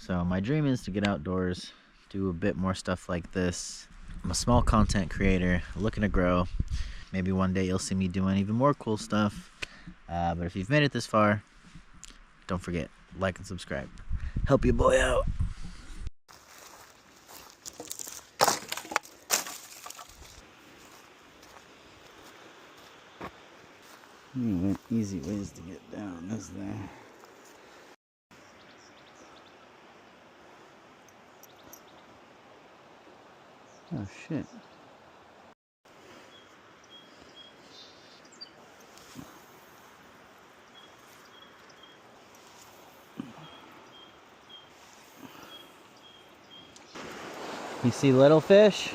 So my dream is to get outdoors, do a bit more stuff like this. I'm a small content creator looking to grow. Maybe one day you'll see me doing even more cool stuff. But if you've made it this far, don't forget, like and subscribe. Help your boy out. Easy ways to get down, is there? Oh shit. You see little fish?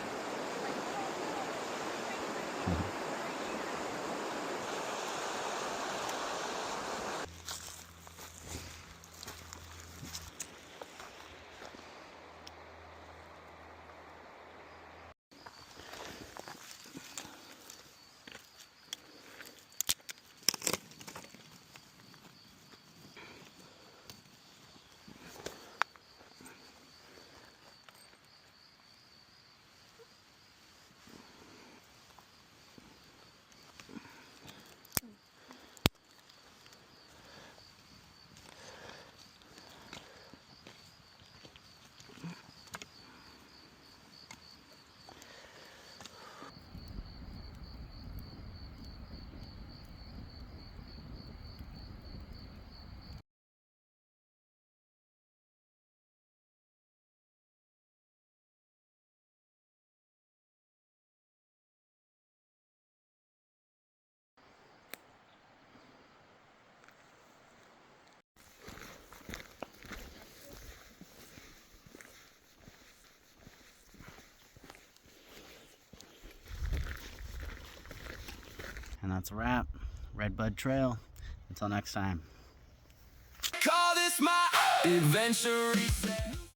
And that's a wrap. Redbud Trail. Until next time. Call this my adventure.